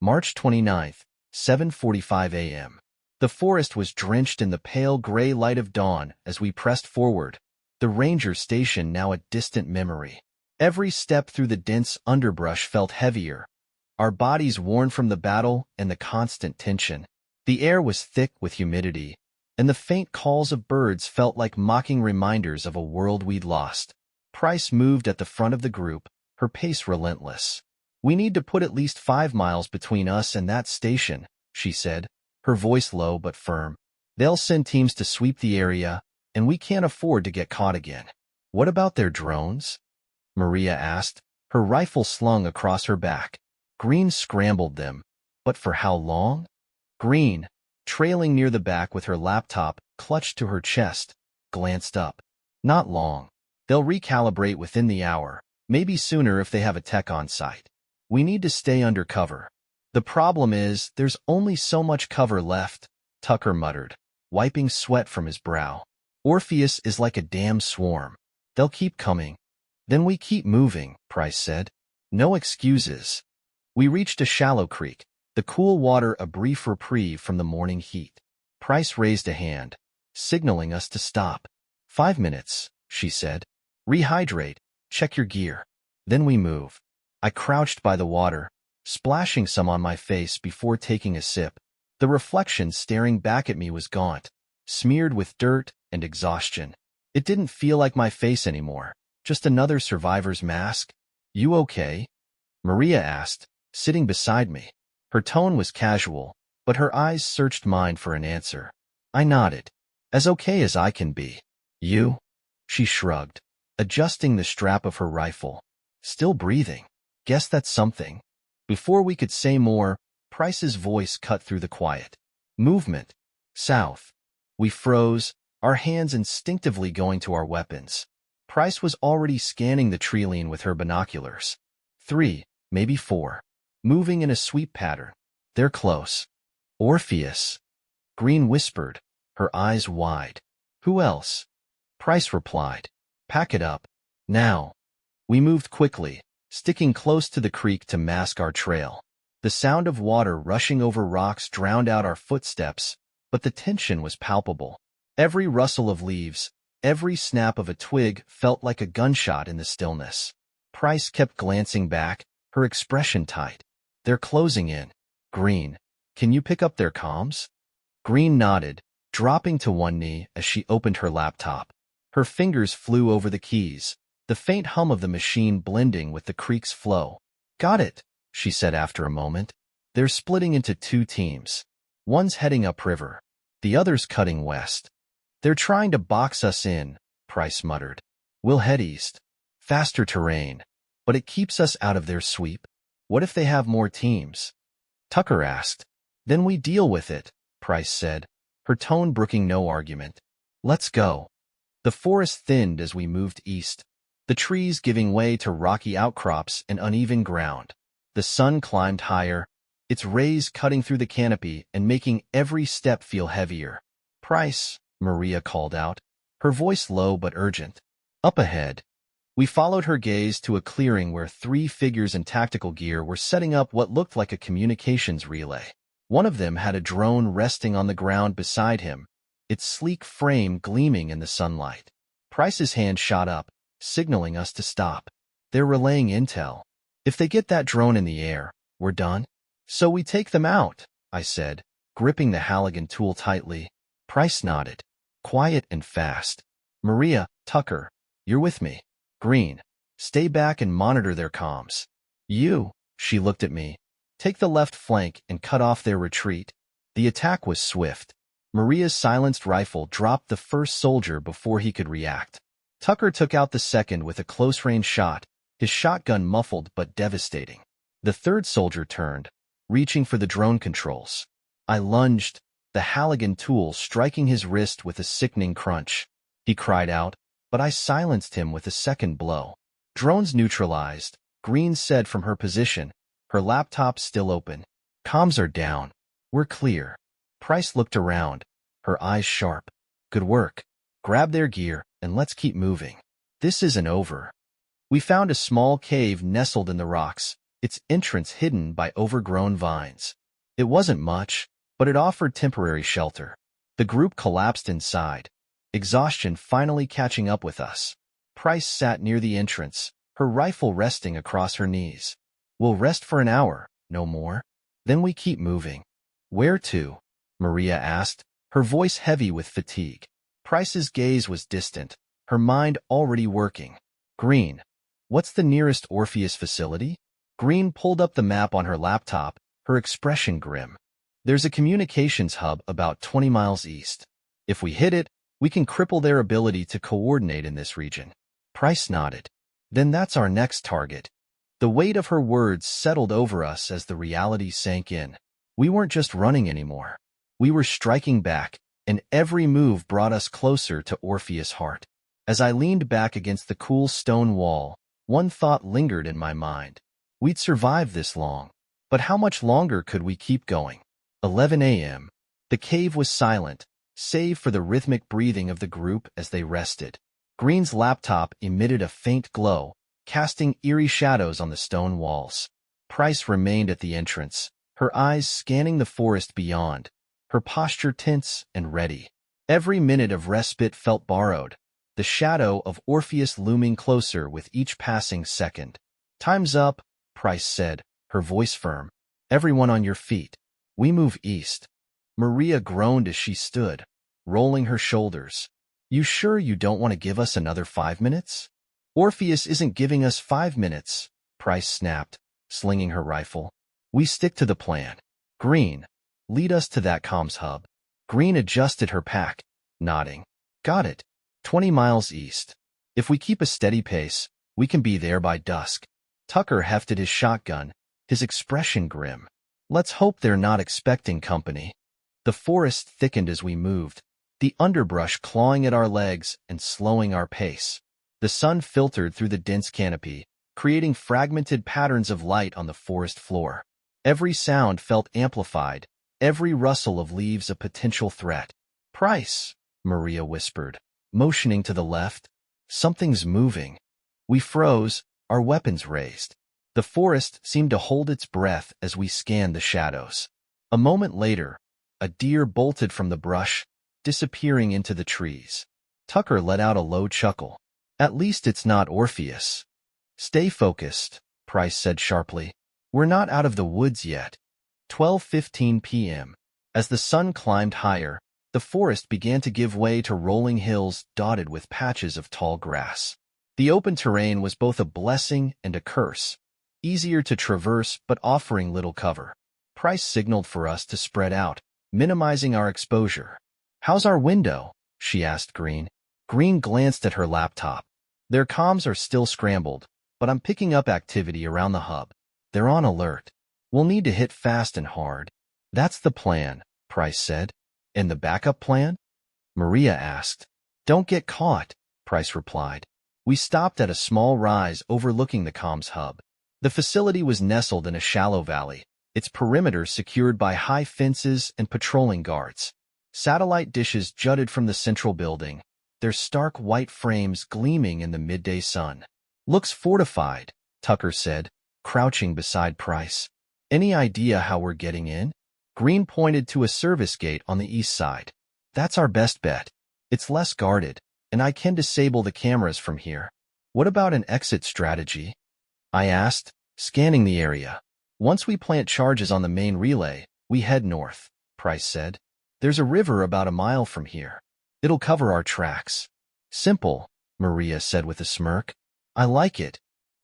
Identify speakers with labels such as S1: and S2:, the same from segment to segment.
S1: March 29th, 7:45 a.m. The forest was drenched in the pale gray light of dawn as we pressed forward, the ranger station now a distant memory. Every step through the dense underbrush felt heavier, our bodies worn from the battle and the constant tension. The air was thick with humidity, and the faint calls of birds felt like mocking reminders of a world we'd lost. Price moved at the front of the group, her pace relentless. "We need to put at least 5 miles between us and that station," she said, her voice low but firm. "They'll send teams to sweep the area, and we can't afford to get caught again." "What about their drones?" Maria asked, her rifle slung across her back. Green scrambled them, but for how long? Green, trailing near the back with her laptop clutched to her chest, glanced up. "Not long. They'll recalibrate within the hour, maybe sooner if they have a tech on site. We need to stay under cover." "The problem is, there's only so much cover left," Tucker muttered, wiping sweat from his brow. "Orpheus is like a damn swarm. They'll keep coming." "Then we keep moving," Price said. "No excuses." We reached a shallow creek, the cool water a brief reprieve from the morning heat. Price raised a hand, signaling us to stop. "5 minutes," she said. "Rehydrate, check your gear. Then we move." I crouched by the water, splashing some on my face before taking a sip. The reflection staring back at me was gaunt, smeared with dirt and exhaustion. It didn't feel like my face anymore, just another survivor's mask. "You okay?" Maria asked, sitting beside me. Her tone was casual, but her eyes searched mine for an answer. I nodded. "As okay as I can be." "You?" She shrugged, adjusting the strap of her rifle. "Still breathing. Guess that's something." Before we could say more, Price's voice cut through the quiet. "Movement. South." We froze, our hands instinctively going to our weapons. Price was already scanning the treeline with her binoculars. 3, maybe 4. Moving in a sweep pattern. "They're close." "Orpheus," Green whispered, her eyes wide. "Who else?" Price replied. "Pack it up. Now." We moved quickly, sticking close to the creek to mask our trail. The sound of water rushing over rocks drowned out our footsteps, but the tension was palpable. Every rustle of leaves, every snap of a twig felt like a gunshot in the stillness. Price kept glancing back, her expression tight. "They're closing in. Green, can you pick up their comms?" Green nodded, dropping to one knee as she opened her laptop. Her fingers flew over the keys, the faint hum of the machine blending with the creek's flow. "Got it," she said after a moment. "They're splitting into 2 teams. One's heading upriver, the other's cutting west." "They're trying to box us in," Price muttered. "We'll head east. Faster terrain, but it keeps us out of their sweep." "What if they have more teams?" Tucker asked. "Then we deal with it," Price said, her tone brooking no argument. "Let's go." The forest thinned as we moved east, the trees giving way to rocky outcrops and uneven ground. The sun climbed higher, its rays cutting through the canopy and making every step feel heavier. "Price," Maria called out, her voice low but urgent. "Up ahead." We followed her gaze to a clearing where 3 figures in tactical gear were setting up what looked like a communications relay. One of them had a drone resting on the ground beside him, its sleek frame gleaming in the sunlight. Price's hand shot up, signaling us to stop. "They're relaying intel. If they get that drone in the air, we're done." "So we take them out," I said, gripping the Halligan tool tightly. Price nodded. "Quiet and fast. Maria, Tucker, you're with me. Green, stay back and monitor their comms. You," she looked at me, "take the left flank and cut off their retreat." The attack was swift. Maria's silenced rifle dropped the first soldier before he could react. Tucker took out the second with a close-range shot, his shotgun muffled but devastating. The third soldier turned, reaching for the drone controls. I lunged, the Halligan tool striking his wrist with a sickening crunch. He cried out, but I silenced him with a second blow. "Drones neutralized," Green said from her position, her laptop still open. "Comms are down. We're clear." Price looked around, her eyes sharp. "Good work. Grab their gear, and let's keep moving. This isn't over." We found a small cave nestled in the rocks, its entrance hidden by overgrown vines. It wasn't much, but it offered temporary shelter. The group collapsed inside, exhaustion finally catching up with us. Price sat near the entrance, her rifle resting across her knees. We'll rest for an hour, no more. Then we keep moving. Where to? Maria asked, her voice heavy with fatigue. Price's gaze was distant, her mind already working. Green. What's the nearest Orpheus facility? Green pulled up the map on her laptop, her expression grim. There's a communications hub about 20 miles east. If we hit it, we can cripple their ability to coordinate in this region. Price nodded. Then that's our next target. The weight of her words settled over us as the reality sank in. We weren't just running anymore. We were striking back, and every move brought us closer to Orpheus' heart. As I leaned back against the cool stone wall, one thought lingered in my mind. We'd survived this long, but how much longer could we keep going? 11 a.m. The cave was silent, save for the rhythmic breathing of the group as they rested. Green's laptop emitted a faint glow, casting eerie shadows on the stone walls. Price remained at the entrance, her eyes scanning the forest beyond, her posture tense and ready. Every minute of respite felt borrowed, the shadow of Orpheus looming closer with each passing second. Time's up, Price said, her voice firm. Everyone on your feet. We move east. Maria groaned as she stood, rolling her shoulders. You sure you don't want to give us another 5 minutes? Orpheus isn't giving us 5 minutes, Price snapped, slinging her rifle. We stick to the plan. Green, lead us to that comms hub. Green adjusted her pack, nodding. Got it. 20 miles east. If we keep a steady pace, we can be there by dusk. Tucker hefted his shotgun, his expression grim. Let's hope they're not expecting company. The forest thickened as we moved, the underbrush clawing at our legs and slowing our pace. The sun filtered through the dense canopy, creating fragmented patterns of light on the forest floor. Every sound felt amplified, every rustle of leaves a potential threat. Price, Maria whispered, motioning to the left. Something's moving. We froze, our weapons raised. The forest seemed to hold its breath as we scanned the shadows. A moment later, a deer bolted from the brush, disappearing into the trees. Tucker let out a low chuckle. At least it's not Orpheus. Stay focused, Price said sharply. We're not out of the woods yet. 12:15 p.m. As the sun climbed higher, the forest began to give way to rolling hills dotted with patches of tall grass. The open terrain was both a blessing and a curse, easier to traverse but offering little cover. Price signaled for us to spread out, minimizing our exposure. How's our window? She asked Green. Green glanced at her laptop. Their comms are still scrambled, but I'm picking up activity around the hub. They're on alert. We'll need to hit fast and hard. That's the plan, Price said. And the backup plan? Maria asked. Don't get caught, Price replied. We stopped at a small rise overlooking the comms hub. The facility was nestled in a shallow valley, its perimeter secured by high fences and patrolling guards. Satellite dishes jutted from the central building, their stark white frames gleaming in the midday sun. Looks fortified, Tucker said, crouching beside Price. Any idea how we're getting in? Green pointed to a service gate on the east side. That's our best bet. It's less guarded, and I can disable the cameras from here. What about an exit strategy? I asked, scanning the area. Once we plant charges on the main relay, we head north, Price said. There's a river about a mile from here. It'll cover our tracks. Simple, Maria said with a smirk. I like it.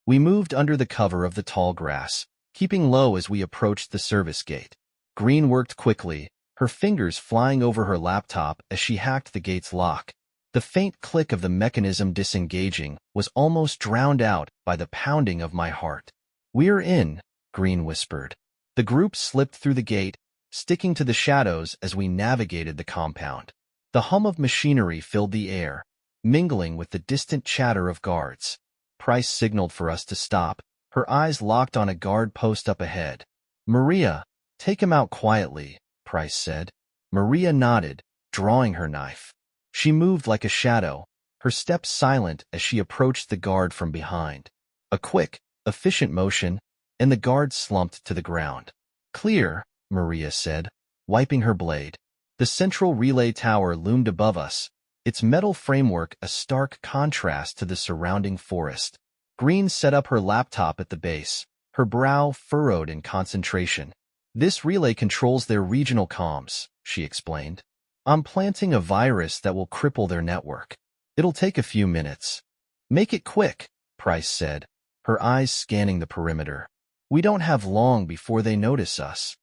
S1: We moved under the cover of the tall grass, keeping low as we approached the service gate. Green worked quickly, her fingers flying over her laptop as she hacked the gate's lock. The faint click of the mechanism disengaging was almost drowned out by the pounding of my heart. We're in, Green whispered. The group slipped through the gate, sticking to the shadows as we navigated the compound. The hum of machinery filled the air, mingling with the distant chatter of guards. Price signaled for us to stop, her eyes locked on a guard post up ahead. Maria, take him out quietly, Price said. Maria nodded, drawing her knife. She moved like a shadow, her steps silent as she approached the guard from behind. A quick, efficient motion, and the guard slumped to the ground. "Clear," Maria said, wiping her blade. The central relay tower loomed above us, its metal framework a stark contrast to the surrounding forest. Green set up her laptop at the base, her brow furrowed in concentration. "This relay controls their regional comms," she explained. "I'm planting a virus that will cripple their network. It'll take a few minutes." "Make it quick," Price said, her eyes scanning the perimeter. "We don't have long before they notice us."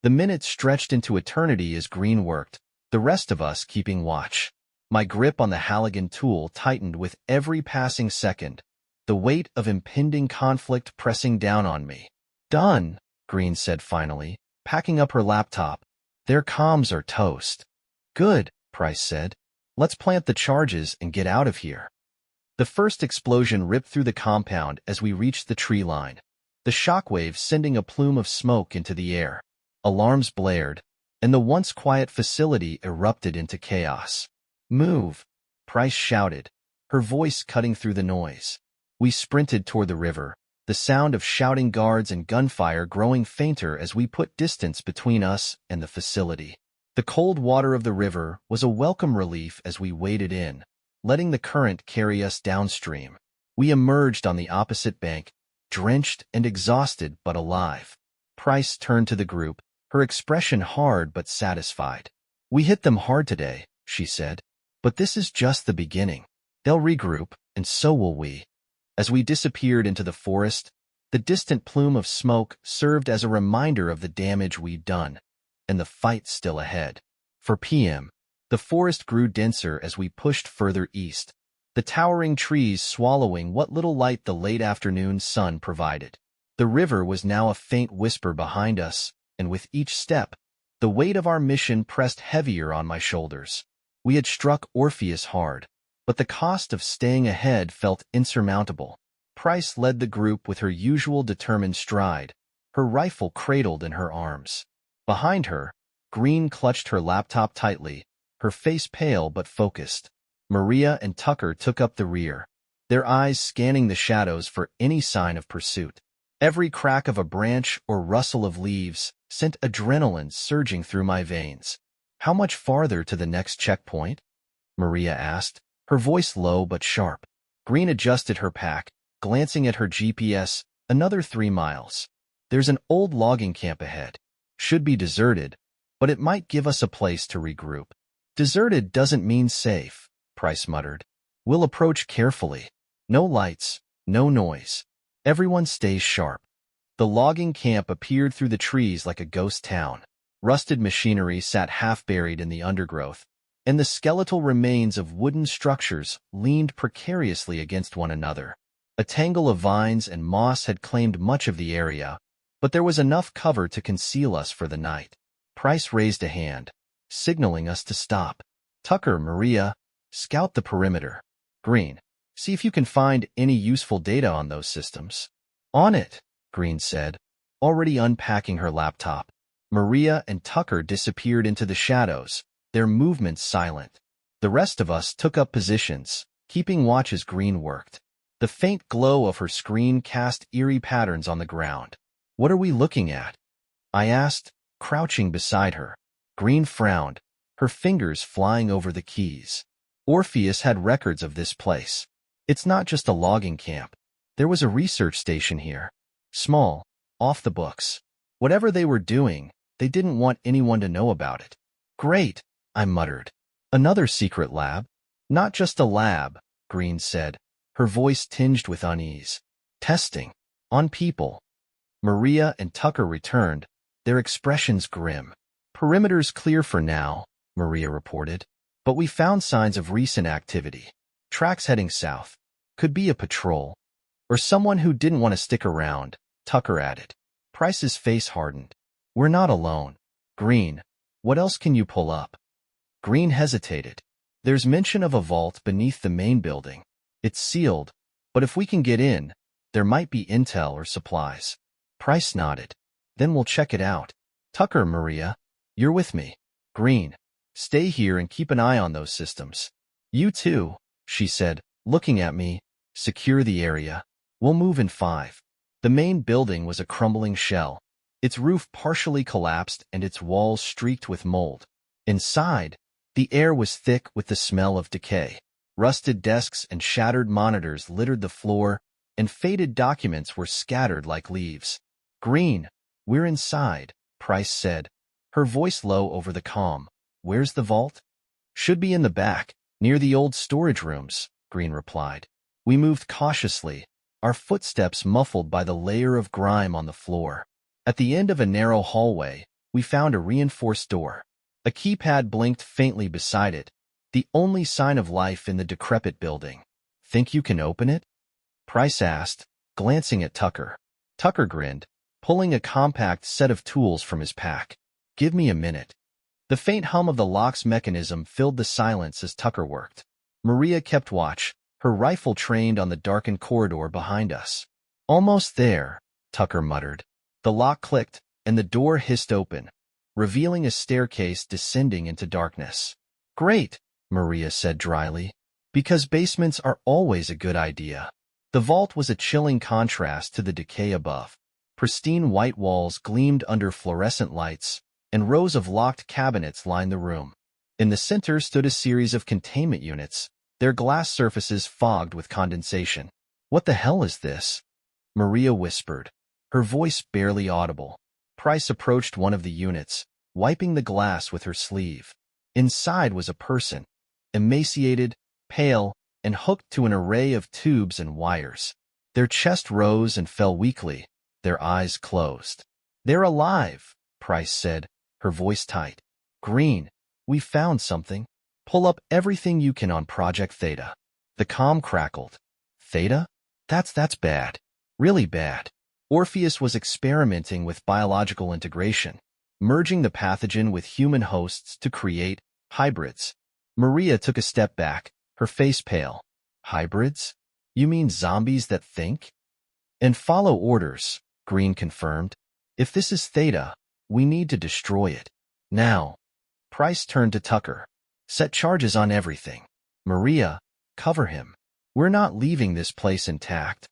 S1: The minutes stretched into eternity as Green worked, the rest of us keeping watch. My grip on the Halligan tool tightened with every passing second, the weight of impending conflict pressing down on me. "Done," Green said finally, packing up her laptop. "Their comms are toast." "Good," Price said. "Let's plant the charges and get out of here." The first explosion ripped through the compound as we reached the tree line, the shockwave sending a plume of smoke into the air. Alarms blared, and the once quiet facility erupted into chaos. "Move," Price shouted, her voice cutting through the noise. We sprinted toward the river, the sound of shouting guards and gunfire growing fainter as we put distance between us and the facility. The cold water of the river was a welcome relief as we waded in, letting the current carry us downstream. We emerged on the opposite bank, drenched and exhausted but alive. Price turned to the group, her expression hard but satisfied. "We hit them hard today," she said. "But this is just the beginning. They'll regroup, and so will we." As we disappeared into the forest, the distant plume of smoke served as a reminder of the damage we'd done, and the fight still ahead. For PM, the forest grew denser as we pushed further east, the towering trees swallowing what little light the late afternoon sun provided. The river was now a faint whisper behind us, and with each step, the weight of our mission pressed heavier on my shoulders. We had struck Orpheus hard, but the cost of staying ahead felt insurmountable. Price led the group with her usual determined stride, her rifle cradled in her arms. Behind her, Green clutched her laptop tightly, her face pale but focused. Maria and Tucker took up the rear, their eyes scanning the shadows for any sign of pursuit. Every crack of a branch or rustle of leaves sent adrenaline surging through my veins. "How much farther to the next checkpoint?" Maria asked, her voice low but sharp. Green adjusted her pack, glancing at her GPS. "Another 3 miles. There's an old logging camp ahead. Should be deserted, but it might give us a place to regroup." "Deserted doesn't mean safe," Price muttered. "We'll approach carefully. No lights, no noise. Everyone stays sharp." The logging camp appeared through the trees like a ghost town. Rusted machinery sat half-buried in the undergrowth, and the skeletal remains of wooden structures leaned precariously against one another. A tangle of vines and moss had claimed much of the area, but there was enough cover to conceal us for the night. Price raised a hand, signaling us to stop. "Tucker, Maria, scout the perimeter. Green, see if you can find any useful data on those systems." "On it," Green said, already unpacking her laptop. Maria and Tucker disappeared into the shadows, their movements silent. The rest of us took up positions, keeping watch as Green worked. The faint glow of her screen cast eerie patterns on the ground. "What are we looking at?" I asked, crouching beside her. Green frowned, her fingers flying over the keys. "Orpheus had records of this place. It's not just a logging camp. There was a research station here. Small, off the books. Whatever they were doing, they didn't want anyone to know about it." "Great," I muttered. "Another secret lab?" "Not just a lab," Green said, her voice tinged with unease. "Testing. On people." Maria and Tucker returned, their expressions grim. "Perimeter's clear for now," Maria reported, "but we found signs of recent activity. Tracks heading south. Could be a patrol. Or someone who didn't want to stick around," Tucker added. Price's face hardened. "We're not alone. Green, what else can you pull up?" Green hesitated. "There's mention of a vault beneath the main building. It's sealed, but if we can get in, there might be intel or supplies." Price nodded. "Then we'll check it out. Tucker, Maria, you're with me. Green, stay here and keep an eye on those systems." "You too," she said, looking at me. "Secure the area. We'll move in 5." The main building was a crumbling shell, its roof partially collapsed and its walls streaked with mold. Inside, the air was thick with the smell of decay. Rusted desks and shattered monitors littered the floor, and faded documents were scattered like leaves. "Green, we're inside," Price said, her voice low over the comm. "Where's the vault?" "Should be in the back, near the old storage rooms," Green replied. We moved cautiously, our footsteps muffled by the layer of grime on the floor. At the end of a narrow hallway, we found a reinforced door. A keypad blinked faintly beside it, the only sign of life in the decrepit building. "Think you can open it?" Price asked, glancing at Tucker. Tucker grinned, pulling a compact set of tools from his pack. "Give me a minute." The faint hum of the lock's mechanism filled the silence as Tucker worked. Maria kept watch, her rifle trained on the darkened corridor behind us. "Almost there," Tucker muttered. The lock clicked, and the door hissed open, revealing a staircase descending into darkness. "Great," Maria said dryly, "because basements are always a good idea." The vault was a chilling contrast to the decay above. Pristine white walls gleamed under fluorescent lights, and rows of locked cabinets lined the room. In the center stood a series of containment units, their glass surfaces fogged with condensation. "What the hell is this?" Maria whispered, her voice barely audible. Price approached one of the units, wiping the glass with her sleeve. Inside was a person, emaciated, pale, and hooked to an array of tubes and wires. Their chest rose and fell weakly, their eyes closed. "They're alive," Price said, her voice tight. "Green, we found something. Pull up everything you can on Project Theta." The comm crackled. "Theta? That's bad. Really bad." Orpheus was experimenting with biological integration, merging the pathogen with human hosts to create hybrids. Maria took a step back, her face pale. "Hybrids? You mean zombies that think?" "And follow orders," Green confirmed. "If this is Theta, we need to destroy it. Now." Price turned to Tucker. "Set charges on everything. Maria, cover him. We're not leaving this place intact."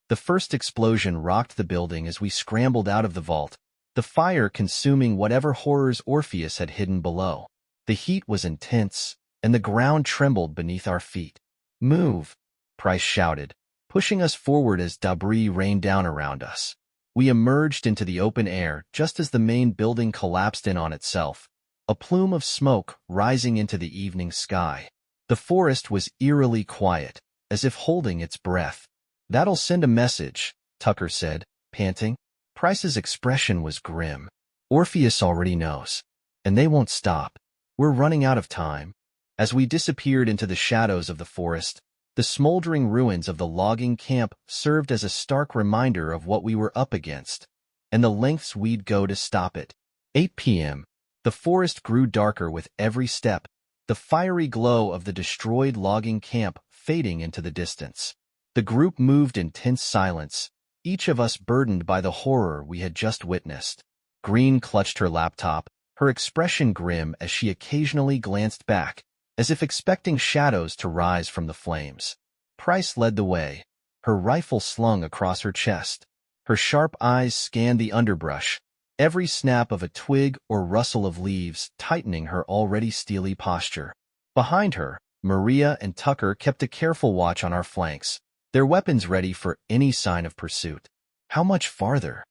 S1: The first explosion rocked the building as we scrambled out of the vault, the fire consuming whatever horrors Orpheus had hidden below. The heat was intense, and the ground trembled beneath our feet. "Move," Price shouted, pushing us forward as debris rained down around us. We emerged into the open air just as the main building collapsed in on itself, a plume of smoke rising into the evening sky. The forest was eerily quiet, as if holding its breath. "That'll send a message," Tucker said, panting. Price's expression was grim. "Orpheus already knows, and they won't stop. We're running out of time." As we disappeared into the shadows of the forest, the smoldering ruins of the logging camp served as a stark reminder of what we were up against, and the lengths we'd go to stop it. 8 p.m. The forest grew darker with every step, the fiery glow of the destroyed logging camp fading into the distance. The group moved in tense silence, each of us burdened by the horror we had just witnessed. Green clutched her laptop, her expression grim as she occasionally glanced back, as if expecting shadows to rise from the flames. Price led the way, her rifle slung across her chest. Her sharp eyes scanned the underbrush, every snap of a twig or rustle of leaves tightening her already steely posture. Behind her, Maria and Tucker kept a careful watch on our flanks, their weapons ready for any sign of pursuit. "How much farther?"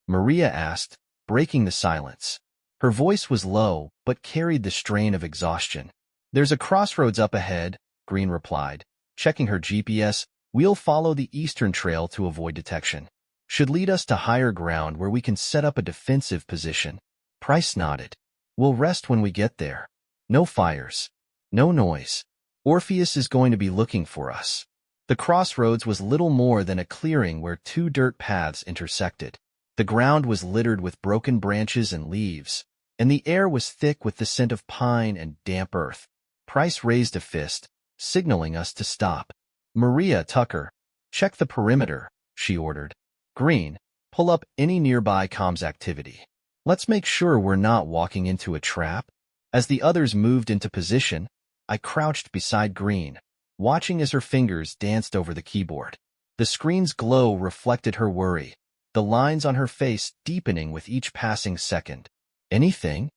S1: Maria asked, breaking the silence. Her voice was low, but carried the strain of exhaustion. "There's a crossroads up ahead," Green replied, checking her GPS. "We'll follow the eastern trail to avoid detection. Should lead us to higher ground where we can set up a defensive position." Price nodded. "We'll rest when we get there. No fires. No noise. Orpheus is going to be looking for us." The crossroads was little more than a clearing where two dirt paths intersected. The ground was littered with broken branches and leaves, and the air was thick with the scent of pine and damp earth. Price raised a fist, signaling us to stop. "Maria, Tucker, check the perimeter," she ordered. "Green, pull up any nearby comms activity. Let's make sure we're not walking into a trap." As the others moved into position, I crouched beside Green, watching as her fingers danced over the keyboard. The screen's glow reflected her worry, the lines on her face deepening with each passing second. Anything?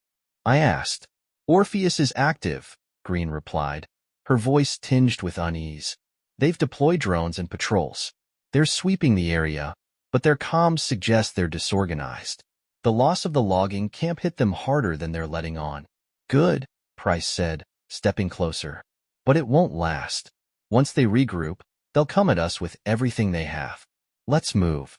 S1: I asked. Orpheus is active, Green replied, her voice tinged with unease. They've deployed drones and patrols. They're sweeping the area, but their comms suggest they're disorganized. The loss of the logging camp hit them harder than they're letting on. Good, Price said, stepping closer. But it won't last. Once they regroup, they'll come at us with everything they have. Let's move.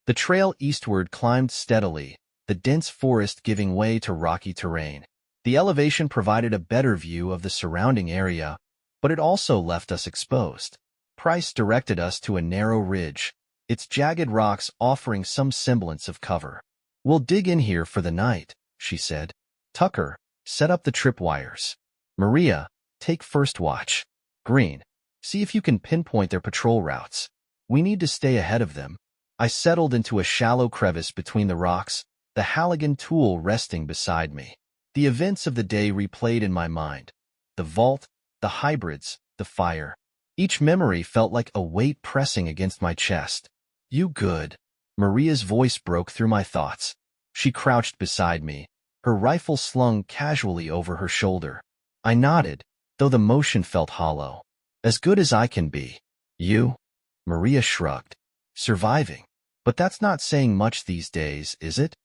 S1: The trail eastward climbed steadily, the dense forest giving way to rocky terrain. The elevation provided a better view of the surrounding area, but it also left us exposed. Price directed us to a narrow ridge, its jagged rocks offering some semblance of cover. We'll dig in here for the night, she said. Tucker, set up the tripwires. Maria, take first watch. Green, see if you can pinpoint their patrol routes. We need to stay ahead of them. I settled into a shallow crevice between the rocks, the Halligan tool resting beside me. The events of the day replayed in my mind. The vault, the hybrids, the fire. Each memory felt like a weight pressing against my chest. You good? Maria's voice broke through my thoughts. She crouched beside me, her rifle slung casually over her shoulder. I nodded, though the motion felt hollow. As good as I can be. You? Maria shrugged. Surviving. But that's not saying much these days, is it?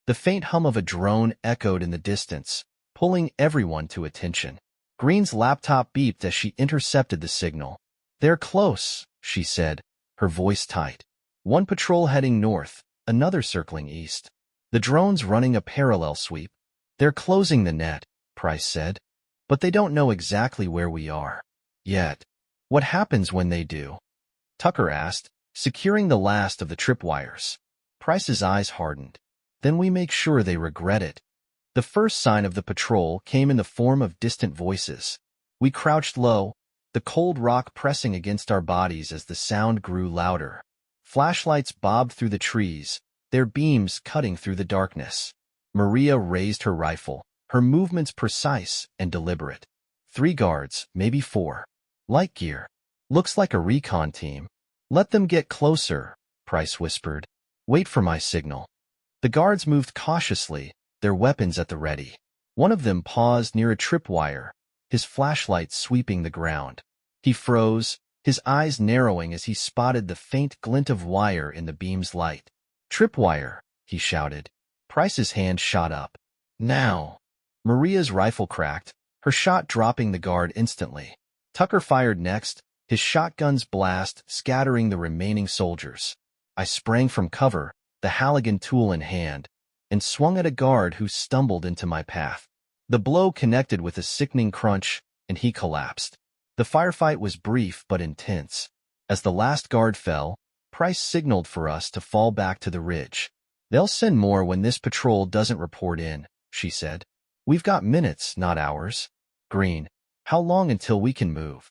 S1: The faint hum of a drone echoed in the distance, pulling everyone to attention. Green's laptop beeped as she intercepted the signal. They're close, she said, her voice tight. One patrol heading north, another circling east. The drone's running a parallel sweep. They're closing the net, Price said. But they don't know exactly where we are. Yet. What happens when they do? Tucker asked, securing the last of the tripwires. Price's eyes hardened. Then we make sure they regret it. The first sign of the patrol came in the form of distant voices. We crouched low, the cold rock pressing against our bodies as the sound grew louder. Flashlights bobbed through the trees, their beams cutting through the darkness. Maria raised her rifle, her movements precise and deliberate. 3 guards, maybe 4. Light gear. Looks like a recon team. Let them get closer, Price whispered. Wait for my signal. The guards moved cautiously, their weapons at the ready. One of them paused near a tripwire, his flashlight sweeping the ground. He froze, his eyes narrowing as he spotted the faint glint of wire in the beam's light. Tripwire, he shouted. Price's hand shot up. Now. Maria's rifle cracked, her shot dropping the guard instantly. Tucker fired next, his shotgun's blast scattering the remaining soldiers. I sprang from cover, the Halligan tool in hand, and swung at a guard who stumbled into my path. The blow connected with a sickening crunch, and he collapsed. The firefight was brief but intense. As the last guard fell, Price signaled for us to fall back to the ridge. They'll send more when this patrol doesn't report in, she said. We've got minutes, not hours. Green, how long until we can move?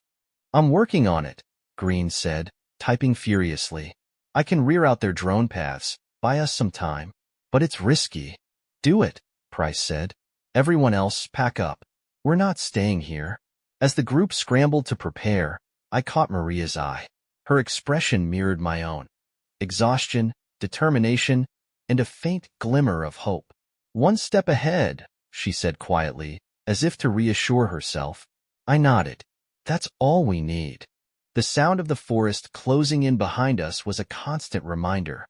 S1: I'm working on it, Green said, typing furiously. I can rear out their drone paths, buy us some time. But it's risky. Do it, Price said. Everyone else, pack up. We're not staying here. As the group scrambled to prepare, I caught Maria's eye. Her expression mirrored my own. Exhaustion, determination, and a faint glimmer of hope. One step ahead, she said quietly, as if to reassure herself. I nodded. That's all we need. The sound of the forest closing in behind us was a constant reminder.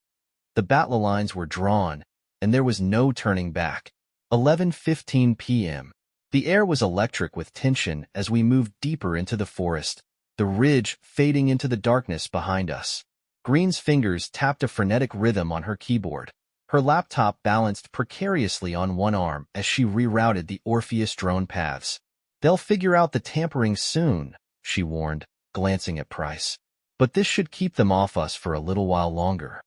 S1: The battle lines were drawn, and there was no turning back. 11:15 p.m. The air was electric with tension as we moved deeper into the forest, the ridge fading into the darkness behind us. Green's fingers tapped a frenetic rhythm on her keyboard. Her laptop balanced precariously on one arm as she rerouted the Orpheus drone paths. They'll figure out the tampering soon, she warned, glancing at Price. But this should keep them off us for a little while longer.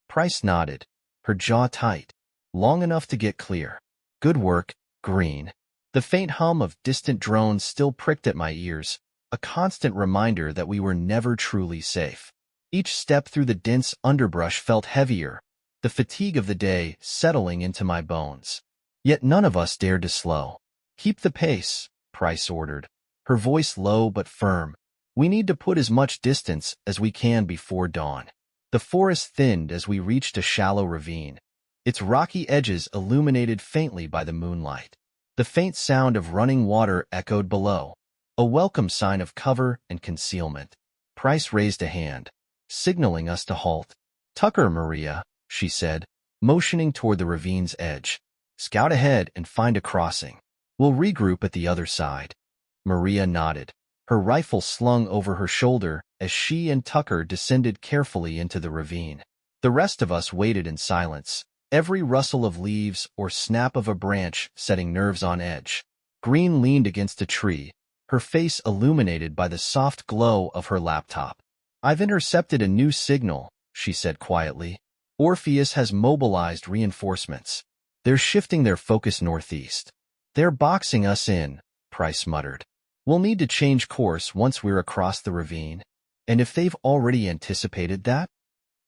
S1: Price nodded, her jaw tight. Long enough to get clear. Good work, Green. The faint hum of distant drones still pricked at my ears, a constant reminder that we were never truly safe. Each step through the dense underbrush felt heavier, the fatigue of the day settling into my bones. Yet none of us dared to slow. Keep the pace, Price ordered, her voice low but firm. We need to put as much distance as we can before dawn. The forest thinned as we reached a shallow ravine, its rocky edges illuminated faintly by the moonlight. The faint sound of running water echoed below, a welcome sign of cover and concealment. Price raised a hand, signaling us to halt. "Tucker, Maria," she said, motioning toward the ravine's edge. "Scout ahead and find a crossing. We'll regroup at the other side." Maria nodded, her rifle slung over her shoulder as she and Tucker descended carefully into the ravine. The rest of us waited in silence, every rustle of leaves or snap of a branch setting nerves on edge. Green leaned against a tree, her face illuminated by the soft glow of her laptop. "I've intercepted a new signal," she said quietly. "Orpheus has mobilized reinforcements. They're shifting their focus northeast." "They're boxing us in," Price muttered. "We'll need to change course once we're across the ravine." "And if they've already anticipated that?"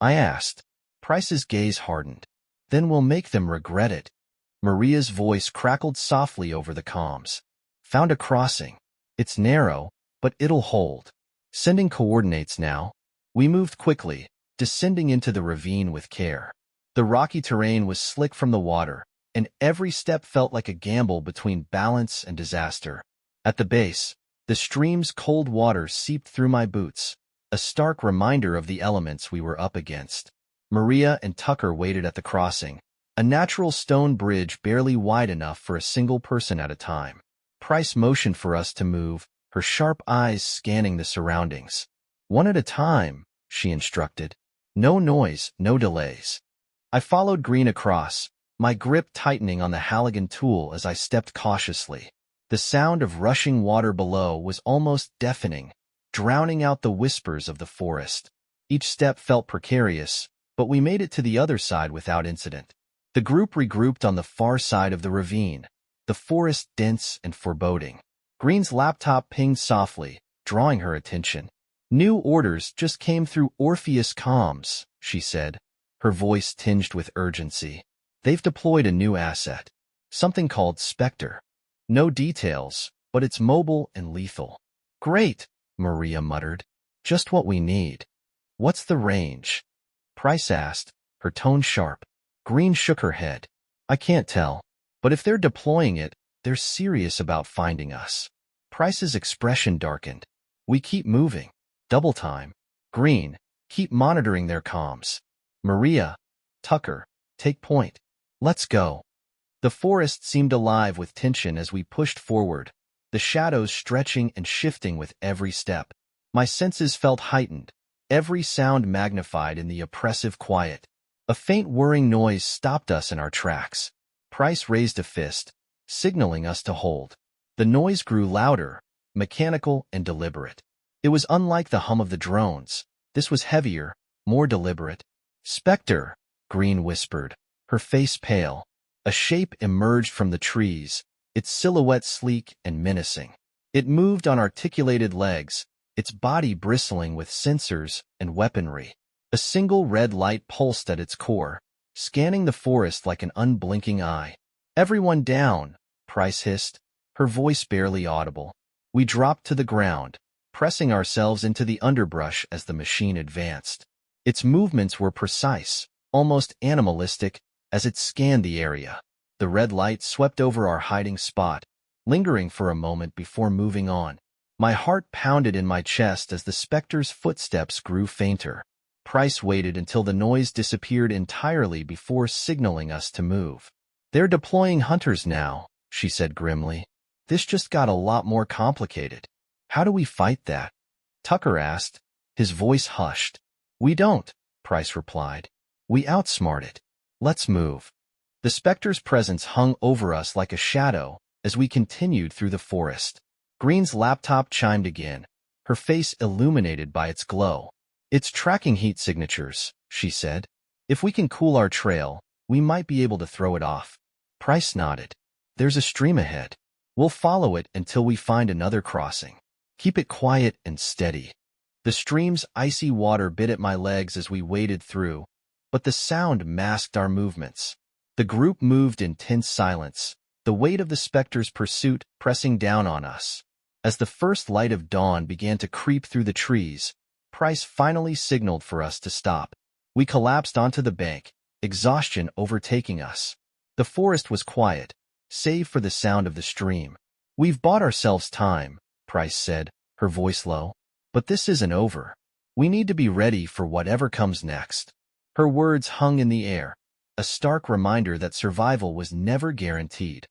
S1: I asked. Price's gaze hardened. "Then we'll make them regret it." Maria's voice crackled softly over the comms. "Found a crossing. It's narrow, but it'll hold. Sending coordinates now." We moved quickly, descending into the ravine with care. The rocky terrain was slick from the water, and every step felt like a gamble between balance and disaster. At the base, the stream's cold water seeped through my boots, a stark reminder of the elements we were up against. Maria and Tucker waited at the crossing, a natural stone bridge barely wide enough for a single person at a time. Price motioned for us to move, her sharp eyes scanning the surroundings. "One at a time," she instructed. "No noise, no delays." I followed Green across, my grip tightening on the Halligan tool as I stepped cautiously. The sound of rushing water below was almost deafening, drowning out the whispers of the forest. Each step felt precarious, but we made it to the other side without incident. The group regrouped on the far side of the ravine, the forest dense and foreboding. Green's laptop pinged softly, drawing her attention. "New orders just came through Orpheus comms," she said, her voice tinged with urgency. "They've deployed a new asset, something called Spectre. No details, but it's mobile and lethal." "Great," Maria muttered. "Just what we need." "What's the range?" Price asked, her tone sharp. Green shook her head. "I can't tell, but if they're deploying it, they're serious about finding us." Price's expression darkened. "We keep moving. Double time." Green, "Keep monitoring their comms." Maria, "Tucker, take point. Let's go." The forest seemed alive with tension as we pushed forward, the shadows stretching and shifting with every step. My senses felt heightened, every sound magnified in the oppressive quiet. A faint whirring noise stopped us in our tracks. Price raised a fist, signaling us to hold. The noise grew louder, mechanical and deliberate. It was unlike the hum of the drones. This was heavier, more deliberate. "Spectre," Green whispered, her face pale. A shape emerged from the trees, its silhouette sleek and menacing. It moved on articulated legs, its body bristling with sensors and weaponry. A single red light pulsed at its core, scanning the forest like an unblinking eye. "Everyone down," Price hissed, her voice barely audible. We dropped to the ground, pressing ourselves into the underbrush as the machine advanced. Its movements were precise, almost animalistic, as it scanned the area. The red light swept over our hiding spot, lingering for a moment before moving on. My heart pounded in my chest as the Spectre's footsteps grew fainter. Price waited until the noise disappeared entirely before signaling us to move. "They're deploying hunters now," she said grimly. "This just got a lot more complicated." "How do we fight that?" Tucker asked, his voice hushed. "We don't," Price replied. "We outsmart it. Let's move." The Spectre's presence hung over us like a shadow as we continued through the forest. Green's laptop chimed again, her face illuminated by its glow. "It's tracking heat signatures," she said. "If we can cool our trail, we might be able to throw it off." Price nodded. "There's a stream ahead. We'll follow it until we find another crossing. Keep it quiet and steady." The stream's icy water bit at my legs as we waded through, but the sound masked our movements. The group moved in tense silence, the weight of the Spectre's pursuit pressing down on us. As the first light of dawn began to creep through the trees, Price finally signaled for us to stop. We collapsed onto the bank, exhaustion overtaking us. The forest was quiet, save for the sound of the stream. "We've bought ourselves time," Price said, her voice low. "But this isn't over. We need to be ready for whatever comes next." Her words hung in the air, a stark reminder that survival was never guaranteed,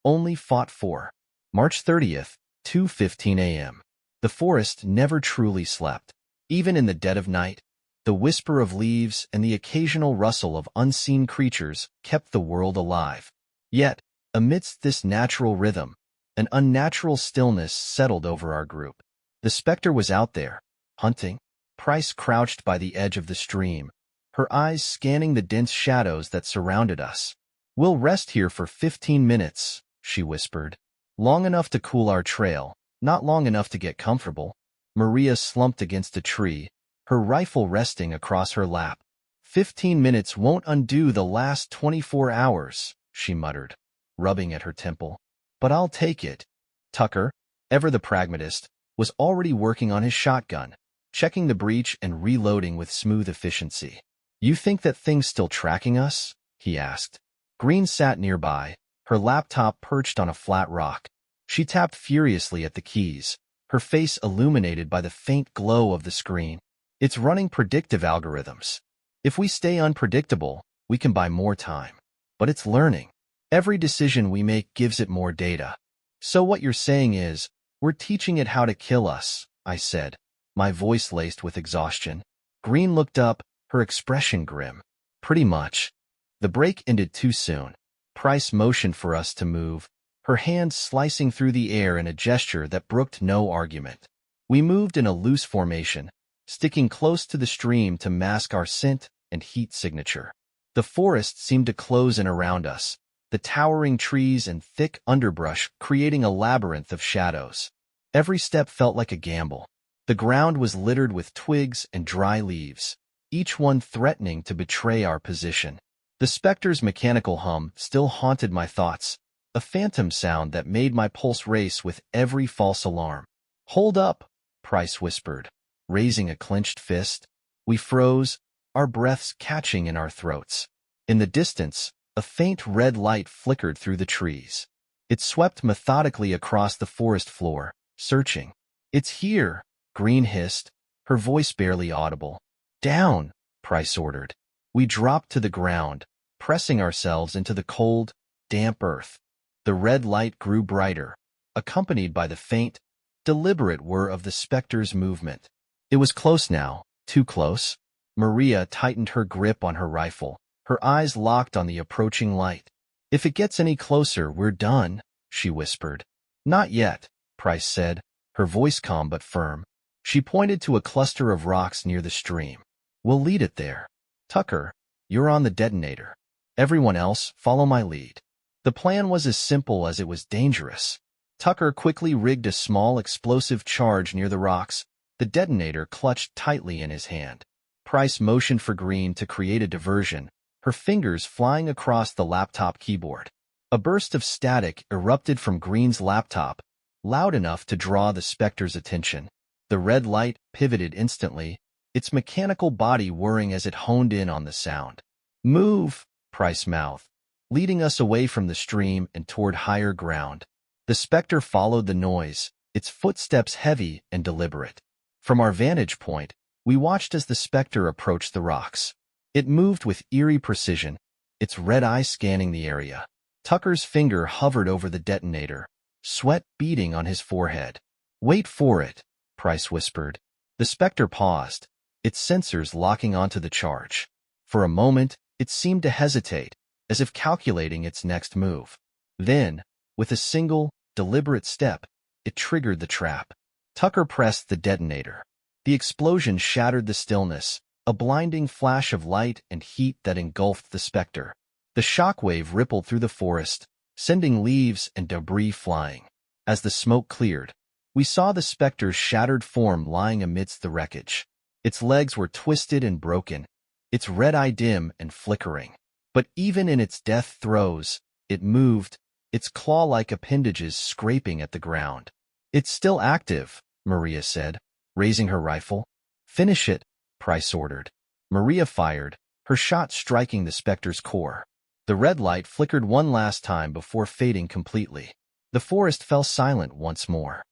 S1: only fought for. March 30th, 2:15 a.m. The forest never truly slept. Even in the dead of night, the whisper of leaves and the occasional rustle of unseen creatures kept the world alive. Yet, amidst this natural rhythm, an unnatural stillness settled over our group. The specter was out there, hunting. Price crouched by the edge of the stream, her eyes scanning the dense shadows that surrounded us. "We'll rest here for 15 minutes, she whispered. "Long enough to cool our trail, not long enough to get comfortable." Maria slumped against a tree, her rifle resting across her lap. 15 minutes won't undo the last 24 hours, she muttered, rubbing at her temple. "But I'll take it." Tucker, ever the pragmatist, was already working on his shotgun, checking the breech and reloading with smooth efficiency. "You think that thing's still tracking us?" he asked. Green sat nearby, her laptop perched on a flat rock. She tapped furiously at the keys, her face illuminated by the faint glow of the screen. "It's running predictive algorithms. If we stay unpredictable, we can buy more time. But it's learning. Every decision we make gives it more data." "So what you're saying is, we're teaching it how to kill us," I said, my voice laced with exhaustion. Green looked up, her expression grim. "Pretty much." The break ended too soon. Price motioned for us to move, her hands slicing through the air in a gesture that brooked no argument. We moved in a loose formation, sticking close to the stream to mask our scent and heat signature. The forest seemed to close in around us, the towering trees and thick underbrush creating a labyrinth of shadows. Every step felt like a gamble. The ground was littered with twigs and dry leaves, each one threatening to betray our position. The specter's mechanical hum still haunted my thoughts, a phantom sound that made my pulse race with every false alarm. "Hold up," Price whispered, raising a clenched fist. We froze, our breaths catching in our throats. In the distance, a faint red light flickered through the trees. It swept methodically across the forest floor, searching. "It's here," Green hissed, her voice barely audible. "Down," Price ordered. We dropped to the ground, pressing ourselves into the cold, damp earth. The red light grew brighter, accompanied by the faint, deliberate whir of the specter's movement. It was close now, too close. Maria tightened her grip on her rifle, her eyes locked on the approaching light. "If it gets any closer, we're done," she whispered. "Not yet," Price said, her voice calm but firm. She pointed to a cluster of rocks near the stream. "We'll lead it there. Tucker, you're on the detonator. Everyone else, follow my lead." The plan was as simple as it was dangerous. Tucker quickly rigged a small explosive charge near the rocks, the detonator clutched tightly in his hand. Price motioned for Green to create a diversion, her fingers flying across the laptop keyboard. A burst of static erupted from Green's laptop, loud enough to draw the specter's attention. The red light pivoted instantly, its mechanical body whirring as it honed in on the sound. "Move," Price mouthed, leading us away from the stream and toward higher ground. The specter followed the noise, its footsteps heavy and deliberate. From our vantage point, we watched as the specter approached the rocks. It moved with eerie precision, its red eye scanning the area. Tucker's finger hovered over the detonator, sweat beading on his forehead. "Wait for it," Price whispered. The specter paused, its sensors locking onto the charge. For a moment, it seemed to hesitate, as if calculating its next move. Then, with a single, deliberate step, it triggered the trap. Tucker pressed the detonator. The explosion shattered the stillness, a blinding flash of light and heat that engulfed the specter. The shockwave rippled through the forest, sending leaves and debris flying. As the smoke cleared, we saw the specter's shattered form lying amidst the wreckage. Its legs were twisted and broken, its red eye dim and flickering. But even in its death throes, it moved, its claw-like appendages scraping at the ground. "It's still active," Maria said, raising her rifle. "Finish it," Price ordered. Maria fired, her shot striking the specter's core. The red light flickered one last time before fading completely. The forest fell silent once more.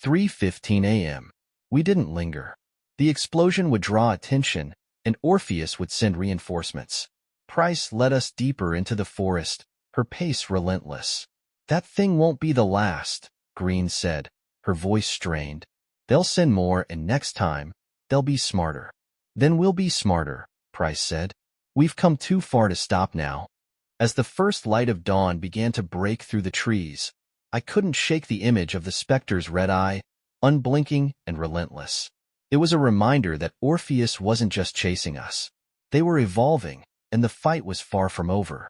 S1: 3:15 a.m. We didn't linger. The explosion would draw attention, and Orpheus would send reinforcements. Price led us deeper into the forest, her pace relentless. "That thing won't be the last," Green said, her voice strained. "They'll send more, and next time, they'll be smarter." "Then we'll be smarter," Price said. "We've come too far to stop now." As the first light of dawn began to break through the trees, I couldn't shake the image of the specter's red eye, unblinking and relentless. It was a reminder that Orpheus wasn't just chasing us. They were evolving, and the fight was far from over.